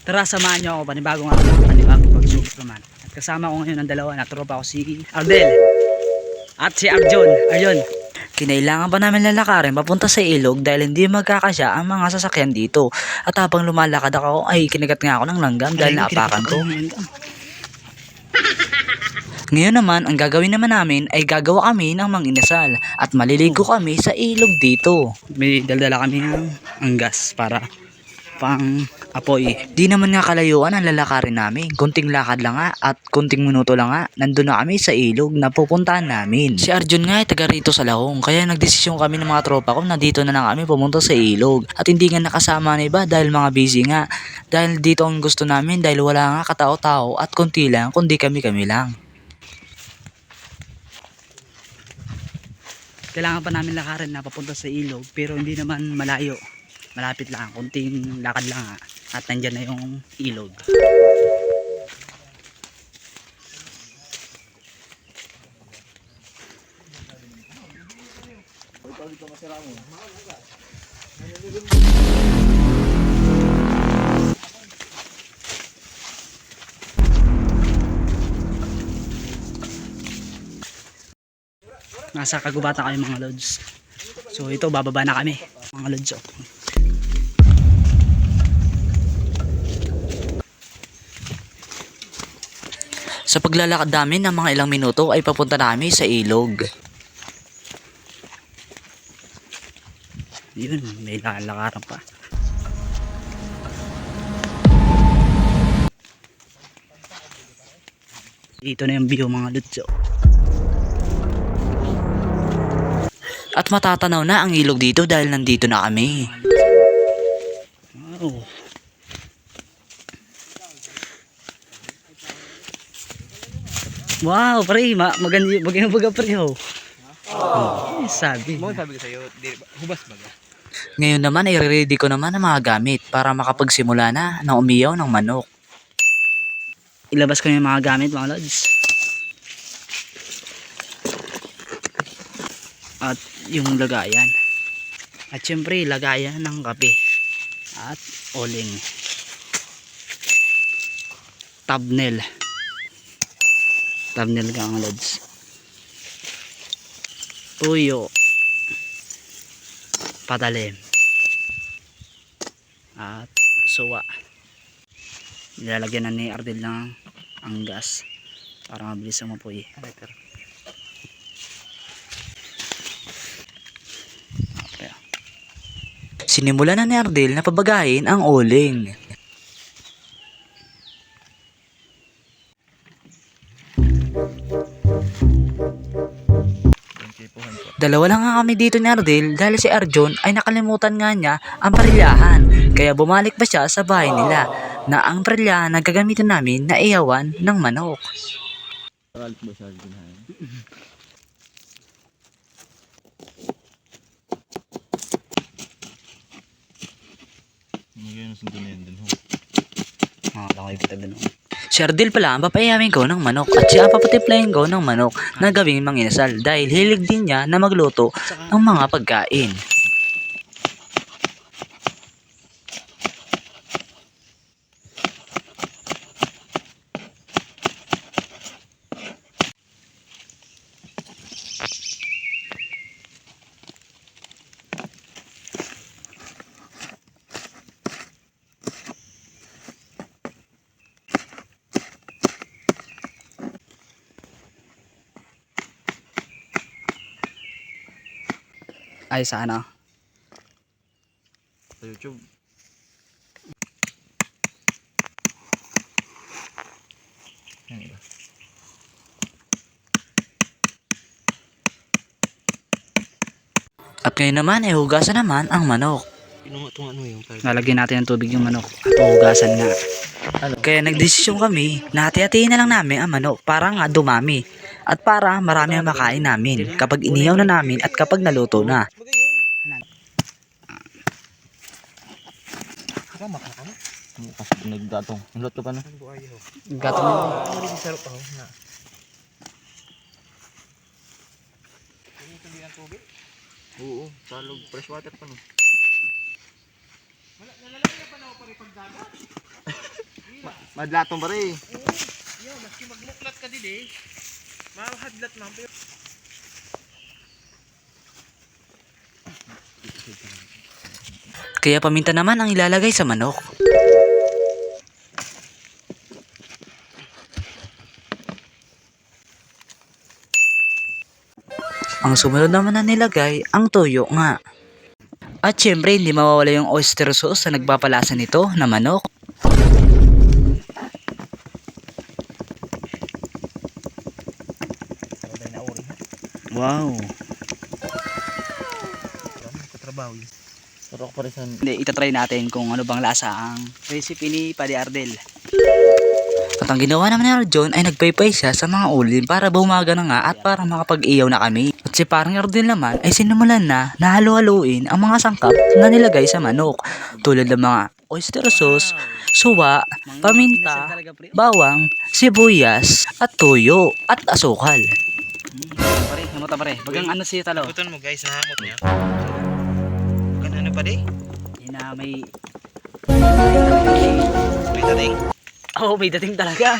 Tara, samahan nyo ako, panibagong araw, panibagong pagsugod naman. At kasama ko ngayon ang dalawa na tropa ko, si Ardel at si Arjon. Ayun, kinailangan pa namin lalakarin papunta sa ilog dahil hindi magkakasya ang mga sasakyan dito. At habang lumalakad ako ay kinagat nga ako ng langgam dahil naapakan ko. Ngayon naman, ang gagawin naman namin ay gagawa kami ng manginasal at maliligo kami sa ilog dito. May daldala kami ng gas para pang apoy. Di naman nga kalayuan ang lalakarin namin. Kunting lakad lang nga at kunting minuto lang nga, nandun na kami sa ilog na pupuntahan namin. Si Arjun nga ay taga rito sa Lahong, kaya nagdesisyon kami ng mga tropa ko na dito na lang kami pumunta sa ilog. At hindi nga nakasama na iba dahil mga busy nga. Dahil dito ang gusto namin dahil wala nga katao-tao at kunti lang kundi kami-kami lang. Kailangan pa namin lakarin na papunta sa ilog pero hindi naman malayo. Malapit lang, kunting lakad lang at nandyan na yung ilog. Nasa kagubatan kami mga lods. So ito, bababa na kami mga lods. Sa paglalakad namin ng mga ilang minuto ay papunta namin sa ilog. Yun, may lalakaran pa. Dito na yung view mga lods. At matatanaw na ang ilog dito dahil nandito na kami. Wow. Wow, pre, maganda baga pre ho. Sabi. Mo sabi ko sa'yo, hubas baga. Ngayon naman ay ready ko naman ang mga gamit para makapagsimula na ng umiyaw ng manok. Ilabas ko yung mga gamit mga lods. At yung lagayan. At syempre lagayan ng kape. At oling. Tabnel. Tabnel ka mga lods. Tuyo. Patalim. At suwa. Nilalagyan na ni Ardel ng ang gas para mabilis umapoy. Sinimulan na ni Ardel na pabagayin ang uling. Dalawa lang nga kami dito ni Ardel dahil si Arjon ay nakalimutan nga niya ang parilyahan. Kaya bumalik pa siya sa bahay nila na ang parilyahan na gagamitin namin na iyawan ng manok. Si Ardel pala ang papayamin ko ng manok at siya ang papatiplayin ko ng manok na gawing manginasal dahil hilig din niya na magluto ng mga pagkain. Ay sana. Sa YouTube. Yan iba. At ngayon naman ay hugasan naman ang manok. Itong ano yung Lalagyan natin ng tubig yung manok at hugasan nga. Kaya nagdesisyon kami na hati-hatiin na lang namin ang manok para nga dumami. At para marami ang makain namin kapag inihaw na namin at kapag naluto na. Kama ka na? Kasi naggatong. Nulot ko pa na? Gatong na. Hindi sarap ako na. Oo, salog. Fresh water pa no. Nalalagyan pa na ako pa rin pagdagat. Madlatong pare. Yo, maski magmuklat ka din mahadlat man. Kaya paminta naman ang ilalagay sa manok. Ang sumunod naman na nilagay, ang toyo nga. At syempre, hindi mawawala yung oyster sauce na nagpapalasa nito na manok. Wow. Katrabaho. Sarok pare sa Hindi, itatry natin kung ano bang lasa ang recipe ni Padre Ardel. At ang ginawa naman ni Arjon ay nagpaypay siya sa mga ulim para bumaga na nga at para makapag-iyaw na kami. At si parang Ardel naman ay sinimulan na halo-haluin ang mga sangkap na nilagay sa manok. Tulad ng mga oyster sauce, suwa, paminta, bawang, sibuyas, at tuyo, at asukal. Pare, namuta pare. Bagang ano siya talo? Ikutan mo guys, nahamot niya. Ano pa di? Yan na may... May dating. Oh, may dating talaga.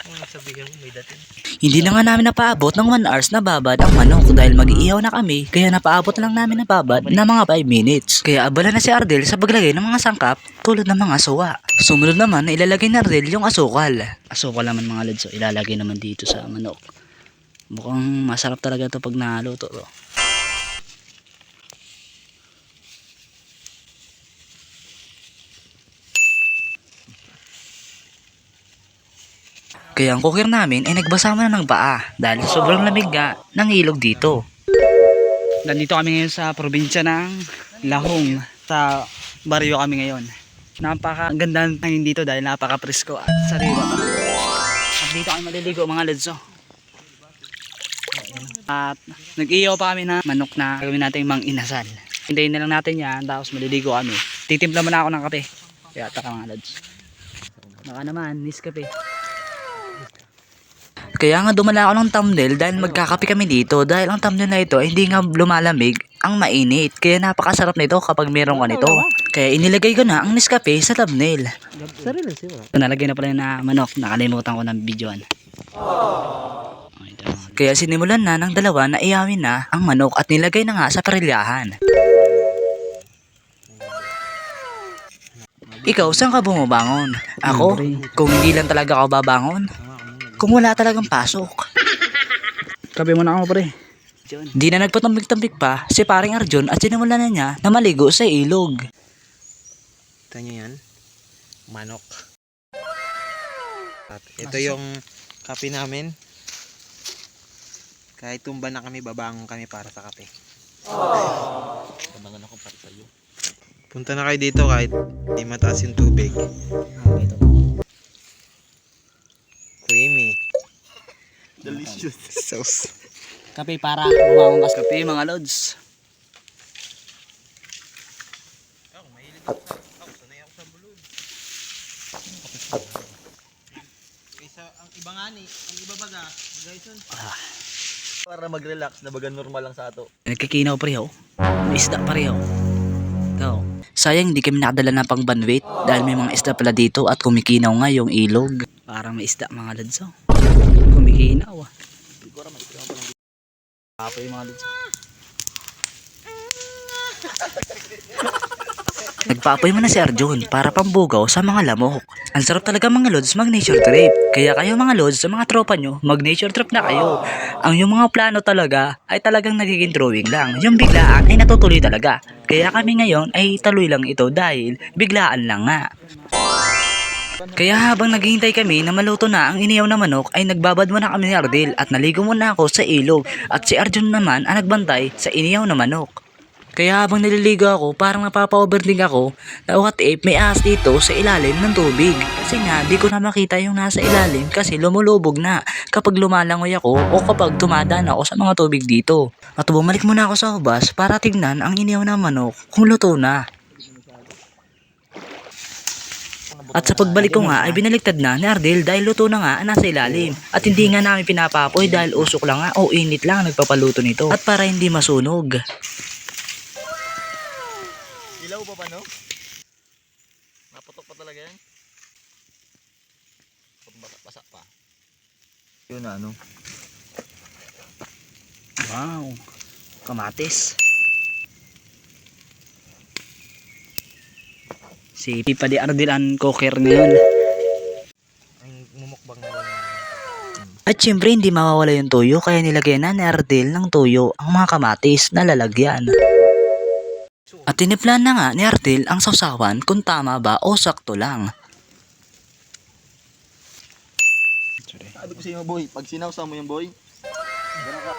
Ano sabihin mo, may dating. Hindi na nga namin napaabot ng 1 hours na babad ang manok dahil mag-iihaw na kami kaya napaabot lang namin na babad na mga 5 minutes. Kaya abala na si Ardel sa paglagay ng mga sangkap tulad ng mga suwa. Sumunod naman na ilalagay ni Ardel yung asukal. Asukal naman mga lads, so ilalagay naman dito sa manok. Mukhang masarap talaga to pag naluto to. Kaya ang cooker namin ay nagbasama na ng paa dahil sobrang lamig nga ng ilog dito. Nandito kami ngayon sa probinsya ng Lahong. Sa baryo kami ngayon. Napakaganda ng hangin dito dahil napaka-presko at sariwa. At dito kami maliligo mga ladso. At nag-iyaw pa kami na manok na gawin natin mang inasal. Hintayin na lang natin yan tapos maliligo kami. Titimpla muna ako ng kape. Kaya taka mga lads. Baka naman, Nescafe. Kaya nga dumala ako ng thumbnail dahil magkakape kami dito dahil ang thumbnail na ito ay hindi nga lumalamig ang mainit. Kaya napakasarap nito kapag meron ka nito. Kaya inilagay ko na ang Nescafe sa thumbnail. sarili siya. Nalagay na pala na manok, nakalimutan ko ng videoan. Kaya sinimulan na ng dalawa na iyawin na ang manok at nilagay na nga sa parilyahan. Ikaw, saan ka bumabangon? Ako, kung hindi lang talaga ako babangon, kung wala talagang pasok. Kape mo na ako pre. Di na nagpatambik-tambik pa si paring Arjon at sinimulan na niya na maligo sa ilog. Ito nyo yan. Manok. At ito yung kape namin. Kahit tumba na kami, babangon kami para sa kape. Tabangan ako para sa iyo. Punta na kayo dito kahit hindi mataas yung tubig. Creamy. Delicious. Sauce. Kape para bumangon ka. Kape mga lods. Ako, mahilig ako sa sanay ako sa bulod. Kaysa ang iba nga ni, ang iba baga, guys, Para mag-relax na baga normal lang sa ato. Nagkikinaw pareho. May isda pareho. Ito. Sayang hindi kami nakadala ng pang banwit dahil may mga isda pala dito at kumikinaw nga yung ilog. Parang may isda mga lods. Oh. Kumikinaw ah. Apo yung mga lods. Nagpaapoy mo na si Arjon para pambugaw sa mga lamok. Ang sarap talaga mga lods mag nature trip. Kaya kayo mga lods sa mga tropa nyo, mag nature trip na kayo. Ang yung mga plano talaga ay talagang nagiging drawing lang. Yung biglaan ay natutuloy talaga. Kaya kami ngayon ay tuloy lang ito dahil biglaan lang nga. Kaya habang naghihintay kami na maluto na ang iniyaw na manok ay nagbabad muna kami ni Ardel at naligo muna ako sa ilog at si Arjon naman ang nagbantay sa iniyaw na manok. Kaya habang naliligo ako, parang napapa-overthink ako na what if may ahas dito sa ilalim ng tubig. Kasi nga, di ko na makita yung nasa ilalim kasi lumulubog na kapag lumalangoy ako o kapag tumadaan ako sa mga tubig dito. At bumalik muna ako sa hubas para tignan ang iniyaw na manok kung luto na. At sa pagbalik ko nga ay binaligtad na ni Ardel dahil luto na nga nasa ilalim. At hindi nga namin pinapapoy dahil usok lang nga o init lang nagpapaluto nito. At para hindi masunog. Ilaw pa no? Naputok pa talaga yan? Basa pa. Yun na ano. Wow. Kamatis. Si Pipa de Ardilan cooker ngayon. Ang mumukbang na lang. At syempre hindi mawawala yung tuyo kaya nilagyan na ni Ardel ng tuyo ang mga kamatis na lalagyan. At tiniplan na nga ni Ardel ang sausawan kung tama ba o sakto lang. Sabi ko sa inyo boy, pag sinawsaw mo yung boy, gano'n ka.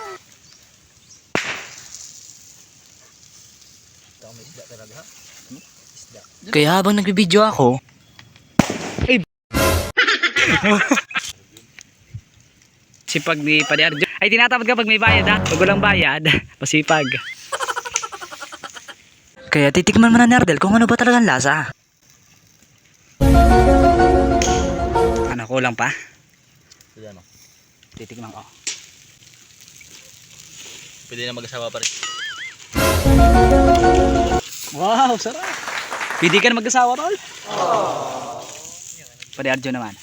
Ikaw may isda talaga ha? Isda. Kaya habang nagbibideo ako, sipag ni Padi Arjo. Ay tinatawag ka pag may bayad ha. Pag walang bayad, pasipag. Kaya titikman mo na ni Ardel kung ano ba talagang lasa. Ano, kulang pa? Sige ano. Titikman ko. Pwede na mag-asawa pa rin. Wow, sarap. Pwede ka na mag-asawa, tol? Padi Arjo naman.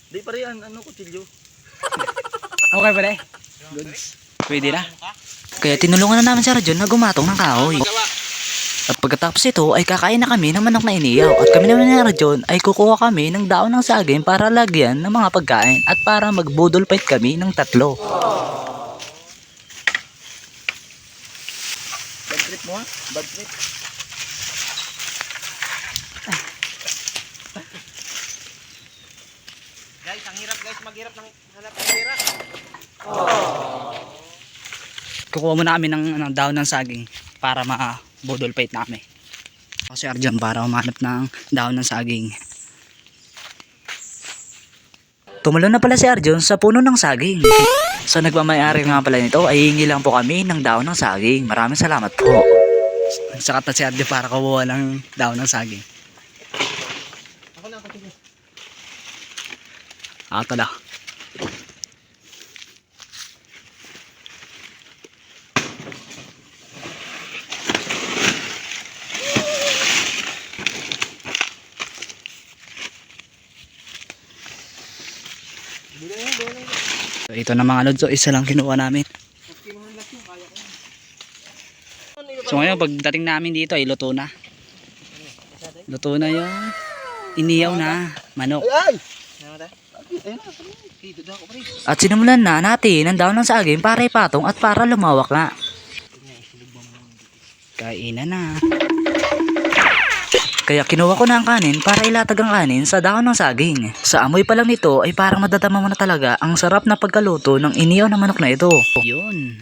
Di pa rin, ano kutsilyo. Okay pare. Goods. Pwede na. Kaya tinulungan na namin si Arjon na gumatong ng kahoy. At pagkatapos ito ay kakain na kami ng manok na iniyaw. At kami naman ni Arjon ay kukuha kami ng daon ng saging para lagyan ng mga pagkain at para magbudol fight kami ng 3. Bad trip mo ha? Bad trip. Guys, ang hirap guys, maghirap ng hanap ng pera. Kukuha muna kami ng daon ng saging para ma-budol fight na kami. Ako si Arjon para umanap ng daon ng saging. Tumalon na pala si Arjon sa puno ng saging. Sa nagmamayari nga pala nito ay hingi lang po kami ng daon ng saging. Maraming salamat po. Sakat na si Arjon para kukuha ng daon ng saging. Ako na, katigil. Ito na. So, ito na mga lods. So, isa lang kinuha namin. So ngayon pagdating namin dito ay luto na. Luto na yung iniyaw na manok. Ay! Namatay? Dito daw ako pre. At sinimulan na natin ang daon ng saging para ipatong at para lumawak nga. Kainan na. Kaya kinuha ko na ang kanin para ilatag ang kanin sa daon ng saging. Sa amoy pa lang nito ay parang madadama mo na talaga ang sarap na pagkaluto ng iniyaw na manok na ito. Yun.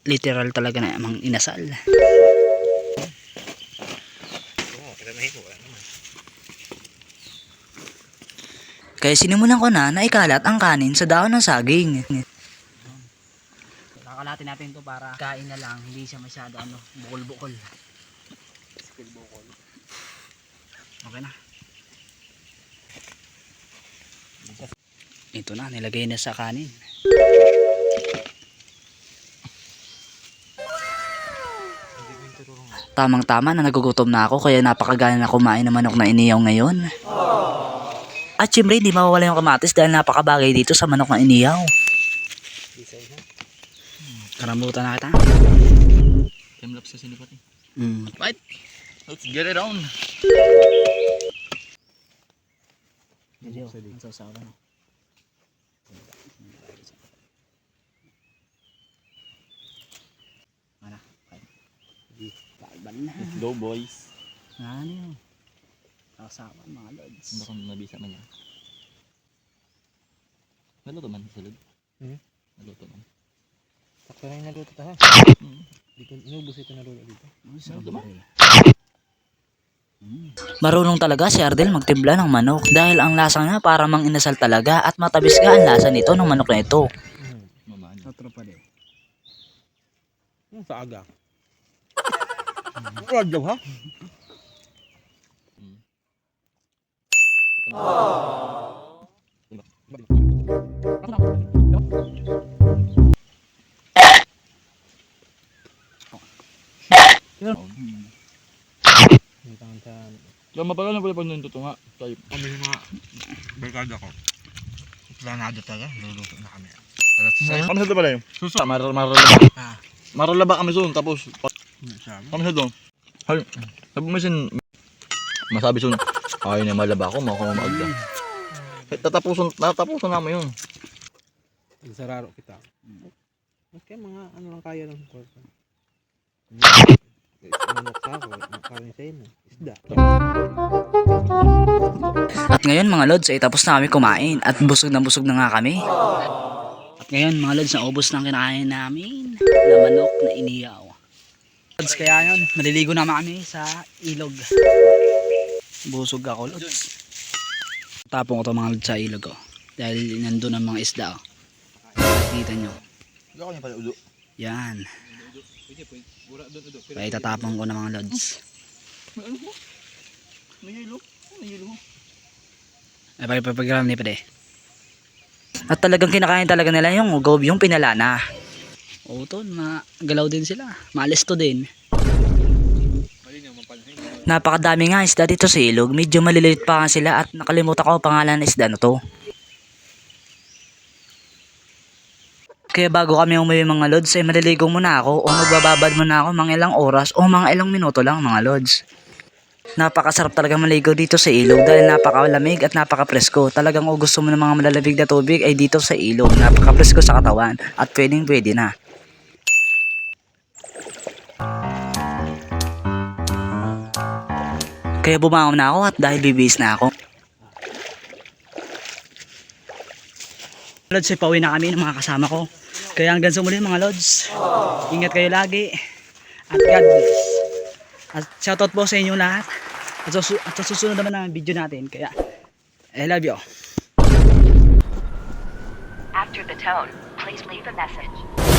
Literal talaga na amang inasal. Oo, pinamahin ko. Wala naman. Kaya sinimulan ko na ikalat ang kanin sa daon ng saging. Kakalatin natin to para kain na lang, hindi siya masyado bukol-bukol. Okay na. Ito na, nilagay na sa kanin. Tamang-tama na nagugutom na ako kaya napakagana na kumain ng manok na iniyaw ngayon. At syempre hindi mawawala yung kamatis dahil napakabagay dito sa manok na iniyaw. Karambutan na kita. Timelapse sa sinipat eh. Right. Let's get it on. Video, ang sasawa na. Mana? Kaiban na. Let's go boys. Ano yun? Sasawa mga lods. Baka nabisa man yan. Naluto man sa lod. Naluto man. Sakto na yung naluto tayo. Dito, inubos ito naluto dito. Marunong talaga si Ardel magtimpla ng manok dahil ang lasa niya para mang inasal talaga at matamis nga ang lasa nito ng manok na ito. Mamaan. Sa tropa din. Sa aga. Wag daw ha? Kaya mapagal na pala pag nantuto nga. Tayo. Kami mga Barkada ko. Planado talaga. Luluto na kami. Kami sa ito pala yun. Suso. Maralaba kami soon, tapos Sabi. kami sa ito. Hay, sabi mo sin, masabi soon, ay na malaba ako, maagda. Tatapusan namin yun. Sararo kita. Kaya mga ano lang kaya ng kwarta. Manok sa ako, karin sa inyo. Isda. At ngayon mga lods ay tapos na kami kumain at busog na nga kami. At ngayon mga lods, naubos na ang kinakain namin na manok na iniyaw. Lods, kaya yun, maliligo naman kami sa ilog. Busog ako lods. Tapong ko to mga lods sa ilog ko. Dahil nandun ang mga isda. Kita nyo. Ikaw niya pala udo. Yan. Kaya itatapong ko na mga lods. May hilo. Ay pagpagram ni pwede. At talagang kinakain talaga nila yung gob, yung pinalana. O to, magalaw din sila. Maalisto din. Napakadami nga isda dito sa ilog. Medyo maliliit pa nga sila at nakalimutan ko ang pangalan ng isda na to. Kaya bago kami umuwi mga lods ay maliligo muna ako o magbababad muna ako mga ilang oras o mga ilang minuto lang mga lods. Napakasarap talaga maligo dito sa ilog dahil napakalamig at napakapresko. Talagang kung gusto mo ng mga malalamig na tubig ay dito sa ilog. Napakapresko sa katawan at pwede na. Kaya bumangon na ako at dahil bibihis na ako. Lods, ay pauwi na kami ng mga kasama ko. Kaya hanggang sa muli mga lods. Ingat kayo lagi. At God bless. At shoutout po sa inyo lahat. At sa susunod naman na video natin. Kaya I love you. After the tone, please leave a message.